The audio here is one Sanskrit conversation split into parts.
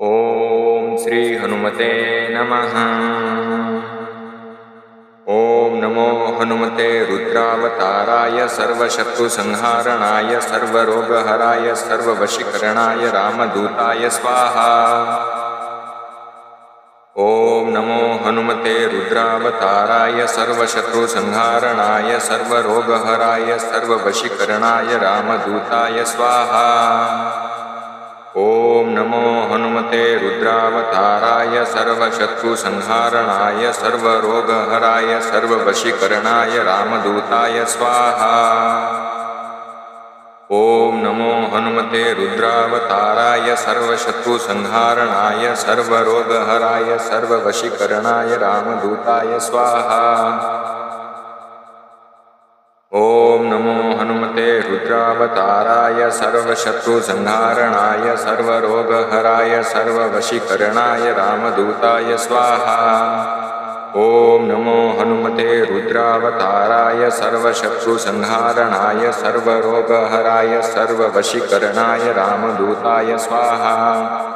ओम श्री हनुमते नमः। ओम नमो हनुमते रुद्रावताराय सर्वशत्रुसंहारणाय सर्वरोगहराय सर्ववशीकरणाय रामदूताय स्वाहा। ओम नमो हनुमते रुद्रावताराय सर्वशत्रुसंहारणाय सर्वरोगहराय सर्ववशीकरणाय रामदूताय स्वाहा। ओम नमो हनुमते रुद्रावताराय सर्वशत्रुसंहारणाय सर्वरोगहराय सर्ववशीकरणाय रामदूताय स्वाहा। ओम नमो हनुमते रुद्रावताराय सर्वशत्रुसंहारणाय सर्वरोगहराय सर्ववशीकरणाय रामदूताय स्वाहा। ओम नमो हनुमते रुद्रावताराय सर्वशत्रुसंहारणाय सर्वरोगहराय सर्ववशीकरणाय रामदूताय स्वाहा। ओम नमो हनुमते रुद्रावताराय सर्वशत्रुसंहारणाय सर्वरोगहराय सर्ववशीकरणाय रामदूताय स्वाहा।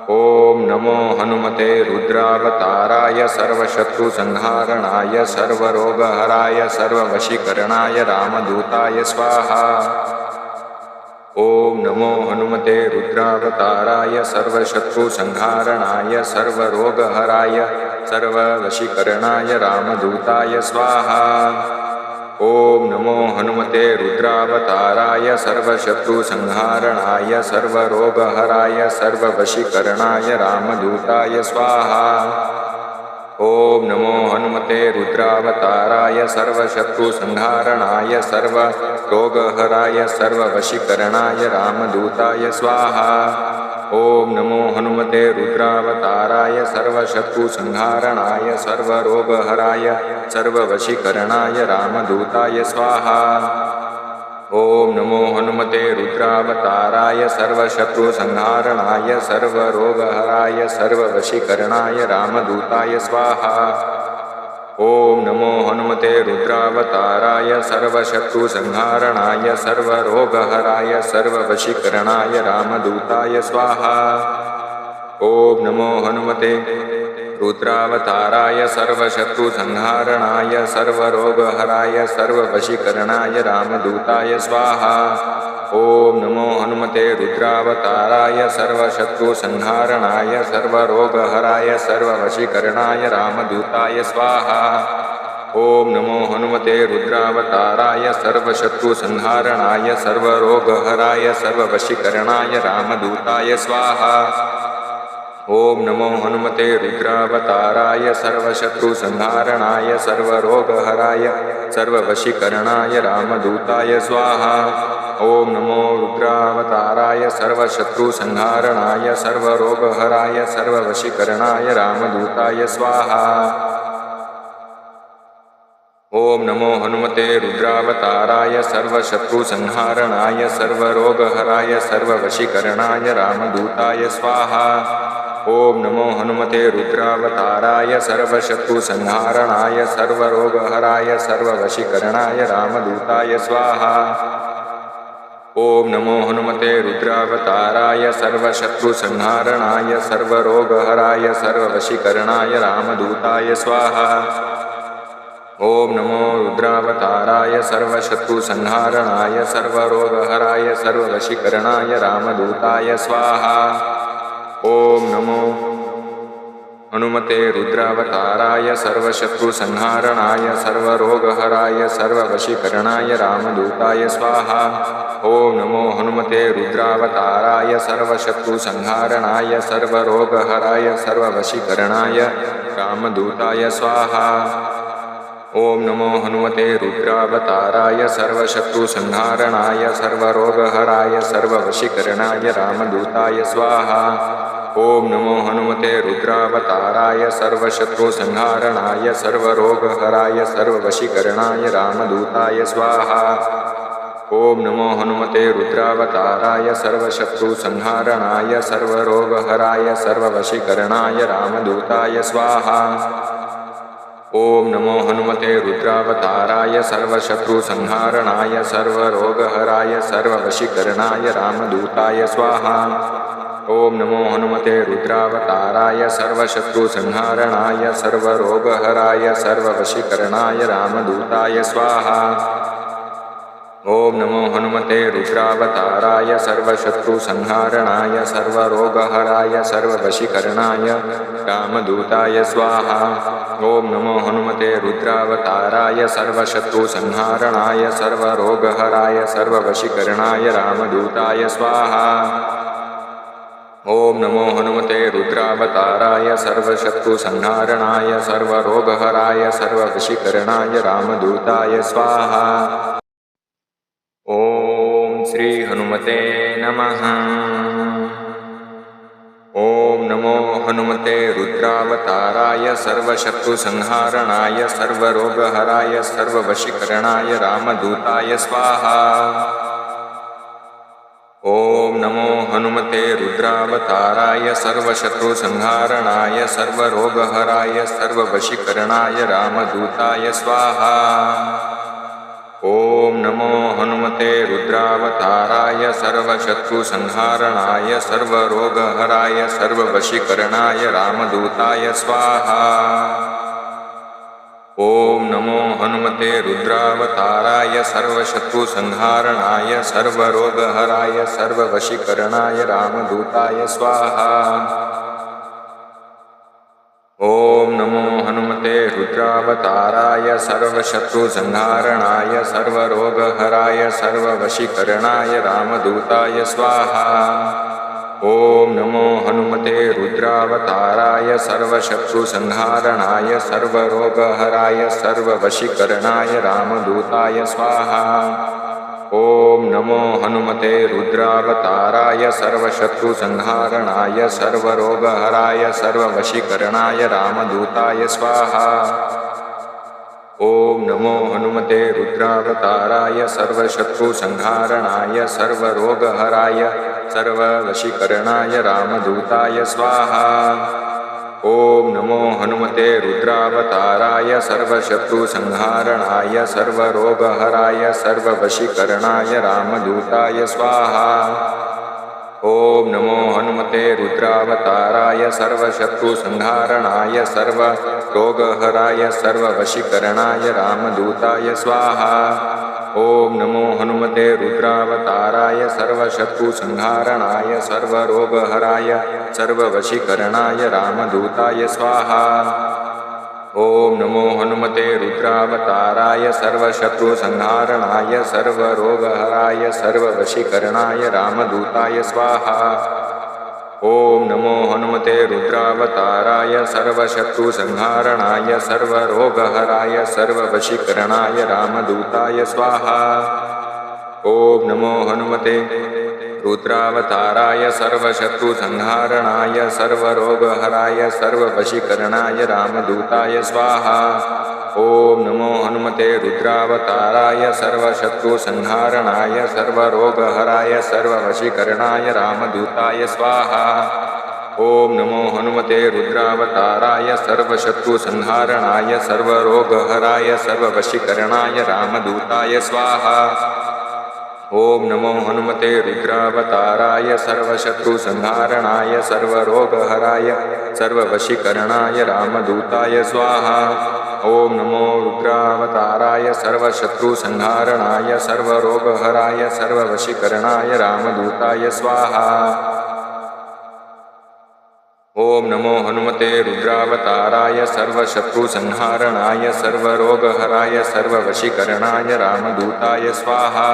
ओम नमो हनुमते रुद्रावताराय सर्वशत्रुसंहारणाय सर्वरोगहराय सर्ववशीकरणाय रामदूताय स्वाहा। ओम नमो हनुमते रुद्रावताराय सर्वशत्रुसंहारणाय सर्वरोगहराय सर्ववशीकरणाय रामदूताय स्वाहा। ओम नमो हनुमते रुद्रावताराय सर्वशत्रुसंहारणाय सर्वरोगहराय सर्ववशीकरणाय रामदूताय स्वाहा। ओम नमो हनुमते रुद्रावताराय सर्वशत्रुसंहारणाय सर्वरोगहराय सर्ववशीकरणाय रामदूताय स्वाहा। ओम नमो हनुमते रुद्रावताराय सर्वशत्रुसंहारणाय सर्वरोगहराय सर्ववशीकरणाय रामदूताय स्वाहा। ओम नमो हनुमते रुद्रावताराय सर्वशत्रुसंहारणाय सर्वरोगहराय सर्ववशीकरणाय रामदूताय स्वाहा। ओम नमो हनुमते रुद्रावताराय सर्वशत्रुसंहारणाय सर्वरोगहराय सर्ववशीकरणाय रामदूताय स्वाहा। ओम नमो हनुमते रुद्रावताराय सर्वशत्रुसंहारणाय सर्वरोगहराय सर्ववशीकरणाय रामदूताय स्वाहा। ओम नमो हनुमते रुद्रावताराय सर्वशत्रुसंहारणाय सर्वरोगहराय सर्ववशीकरणाय रामदूताय स्वाहा। ओम नमो हनुमते रुद्रावताराय सर्वशत्रुसंहारणाय सर्वरोगहराय सर्ववशीकरणाय रामदूताय स्वाहा। ओम नमो हनुमते रुद्रावताराय सर्वशत्रुसंहारणाय सर्वरोगहराय सर्ववशीकरणाय रामदूताय स्वाहा। ओम नमो रुद्रावताराय सर्वशत्रुसंहारणाय सर्वरोगहराय सर्ववशीकरणाय रामदूताय स्वाहा। ओम नमो हनुमते रुद्रावताराय सर्वशत्रुसंहारणाय सर्वरोगहराय सर्ववशीकरणाय रामदूताय स्वाहा। ओम नमो हनुमते रुद्रावताराय सर्वशत्रुसंहारणाय सर्वरोगहराय सर्ववशीकरणाय रामदूताय स्वाहा। ओम नमो हनुमते रुद्रावताराय सर्वशत्रुसंहारणाय सर्वरोगहराय सर्ववशीकरणाय रामदूताय स्वाहा। ओम नमो रुद्रावताराय सर्वशत्रुसंहारणाय सर्वरोगहराय सर्ववशीकरणाय रामदूताय स्वाहा। ओम नमो हनुमते रुद्रावताराय सर्वशत्रुसंहारणाय सर्वरोगहराय सर्ववशीकरणाय रामदूताय स्वाहा। ओम नमो हनुमते रुद्रावताराय सर्वशत्रुसंहारणाय सर्वरोगहराय सर्ववशीकरणाय रामदूताय स्वाहा। ओम नमो हनुमते रुद्रावताराय सर्वशत्रुसंहारणाय सर्वरोगहराय सर्ववशीकरणाय रामदूताय स्वाहा। ओम नमो हनुमते रुद्रावताराय सर्वशत्रुसंहारणाय सर्वरोगहराय सर्ववशीकरणाय रामदूताय स्वाहा। ओम नमो हनुमते रुद्रावताराय सर्वशत्रुसंहारणाय सर्वरोगहराय सर्ववशीकरणाय रामदूताय स्वाहा। ओम नमो हनुमते रुद्रावताराय सर्वशत्रुसंहारणाय सर्वरोगहराय सर्ववशीकरणाय रामदूताय स्वाहा। ओम नमो हनुमते रुद्रावताराय सर्वशत्रुसंहारणाय सर्वरोगहराय सर्ववशीकरणाय रामदूताय स्वाहा। ओम नमो हनुमते रुद्रावताराय सर्वशत्रुसंहारणाय सर्वरोगहराय सर्ववशीकरणाय रामदूताय स्वाहा। ओम नमो हनुमते रुद्रावताराय सर्वशत्रुसंहारणाय सर्वरोगहराय सर्ववशीकरणाय रामदूताय स्वाहा। ओम नमो हनुमते रुद्रावताराय सर्वशत्रुसंहारणाय सर्वरोगहराय सर्ववशीकरणाय रामदूताय स्वाहा। ओम श्री हनुमते नमः। ओम नमो हनुमते रुद्रावताराय सर्वशत्रुसंहारणाय सर्वरोगहराय सर्ववशीकरणाय रामदूताय स्वाहा। ओम नमो हनुमते रुद्रावताराय सर्वशत्रुसंहारणाय सर्वरोगहराय सर्ववशीकरणाय रामदूताय स्वाहा। ओम नमो हनुमते रुद्रावताराय सर्वशत्रुसंहारणाय सर्वरोगहराय सर्ववशीकरणाय रामदूताय स्वाहा। ओम नमो हनुमते रुद्रावताराय सर्वशत्रुसंहारणाय सर्वरोगहराय सर्ववशीकरणाय रामदूताय स्वाहा। ओम नमो हनुमते रुद्रावताराय सर्वशत्रुसंहारणाय सर्वरोगहराय सर्ववशीकरणाय रामदूताय स्वाहा। ओम नमो हनुमते रुद्रावताराय सर्वशत्रुसंहारणाय सर्वरोगहराय सर्ववशीकरणाय रामदूताय स्वाहा। ओम नमो हनुमते रुद्रावताराय सर्वशत्रुसंहारणाय सर्वरोगहराय सर्ववशीकरणाय रामदूताय स्वाहा। ओम नमो हनुमते रुद्रावताराय सर्वशत्रुसंहारणाय सर्वरोगहराय सर्ववशीकरणाय रामदूताय स्वाहा। ओम नमो हनुमते रुद्रावताराय सर्वशत्रुसंहारणाय सर्वरोगहराय सर्ववशीकरणाय रामदूताय स्वाहा। ओम नमो हनुमते रुद्रावताराय सर्वशत्रुसंहारणाय सर्वरोगहराय सर्ववशीकरणाय रामदूताय स्वाहा। ओम नमो हनुमते रुद्रावताराय सर्वशत्रुसंहारणाय सर्वरोगहराय सर्ववशीकरणाय रामदूताय स्वाहा। ओम नमो हनुमते रुद्रावताराय सर्वशत्रुसंहारणाय सर्वरोगहराय सर्ववशीकरणाय रामदूताय स्वाहा। ओम नमो हनुमते रुद्रावताराय सर्वशत्रुसंहारणाय सर्वरोगहराय सर्ववशीकरणाय रामदूताय स्वाहा। ओम नमो हनुमते रुद्रावताराय सर्वशत्रुसंहारणाय सर्वरोगहराय सर्ववशीकरणाय रामदूताय स्वाहा। ओम नमो हनुमते रुद्रावताराय सर्वशत्रुसंहारणाय सर्वरोगहराय सर्ववशीकरणाय रामदूताय स्वाहा। ओम नमो हनुमते रुद्रावताराय सर्वशत्रुसंहारणाय सर्वरोगहराय सर्ववशीकरणाय रामदूताय स्वाहा। ओम नमो हनुमते रुद्रावताराय सर्वशत्रुसंहारणाय सर्वरोगहराय सर्ववशीकरणाय रामदूताय स्वाहा। ओम नमो रुद्रावताराय सर्वशत्रुसंहारणाय सर्वरोगहराय सर्ववशीकरणाय रामदूताय स्वाहा। ओम नमो हनुमते रुद्रावताराय सर्वशत्रुसंहारणाय सर्वरोगहराय सर्ववशीकरणाय रामदूताय स्वाहा।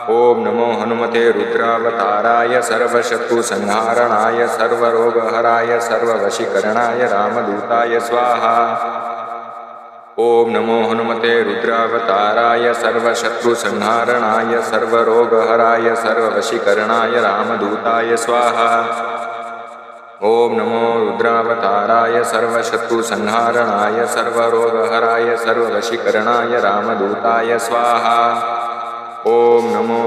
ओम नमो हनुमते रुद्रावताराय सर्वशत्रुसंहारणाय सर्वरोगहराय सर्ववशीकरणाय रामदूताय स्वाहा। ओम नमो हनुमते रुद्रावताराय सर्वशत्रुसंहारणाय सर्वरोगहराय सर्ववशीकरणाय रामदूताय स्वाहा। ओम नमो रुद्रावताराय सर्वशत्रुसंहारणाय सर्वरोगहराय सर्ववशीकरणाय रामदूताय स्वाहा। ओम नमो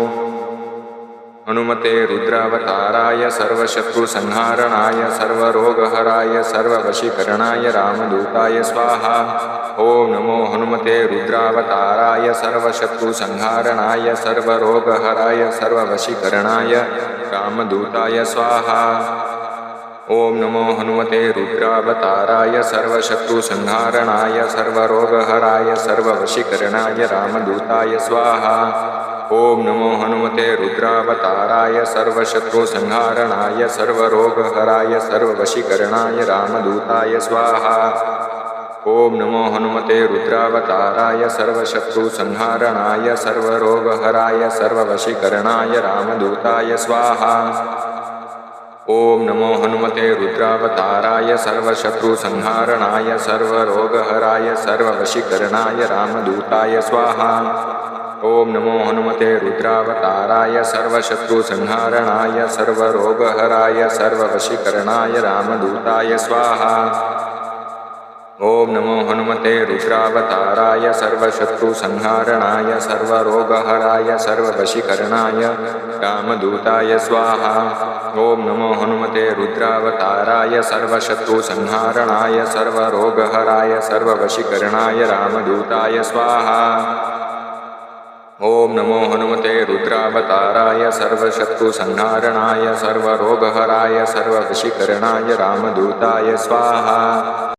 हनुमते रुद्रावताराय सर्वशत्रुसंहारणाय सर्वरोगहराय सर्ववशीकरणाय रामदूताय स्वाहा। ओम नमो हनुमते रुद्रावताराय सर्वशत्रुसंहारणाय सर्वरोगहराय सर्ववशीकरणाय रामदूताय स्वाहा। ओम नमो हनुमते रुद्रावताराय सर्वशत्रुसंहारणाय सर्वरोगहराय सर्ववशीकरणाय रामदूताय स्वाहा। ओम नमो हनुमते रुद्रावताराय सर्वशत्रुसंहारणाय सर्वरोगहराय सर्ववशीकरणाय रामदूताय स्वाहा। ओम नमो हनुमते रुद्रावताराय सर्वशत्रुसंहारणाय सर्वरोगहराय सर्ववशीकरणाय रामदूताय स्वाहा। ओम नमो हनुमते रुद्रावताराय सर्वशत्रुसंहारणाय सर्वरोगहराय सर्ववशीकरणाय रामदूताय स्वाहा। ओम नमो हनुमते रुद्रावताराय सर्वशत्रुसंहारणाय सर्वरोगहराय सर्ववशीकरणाय रामदूताय स्वाहा। ओम नमो हनुमते रुद्रावताराय सर्वशत्रुसंहारणाय सर्वरोगहराय सर्ववशीकरणाय रामदूताय स्वाहा। ओम नमो हनुमते रुद्रावताराय सर्वशत्रुसंहारणाय सर्वरोगहराय सर्ववशीकरणाय रामदूताय स्वाहा। ओम नमो हनुमते रुद्रावताराय सर्वशत्रुसंहारणाय सर्वरोगहराय सर्ववशीकरणाय रामदूताय स्वाहा।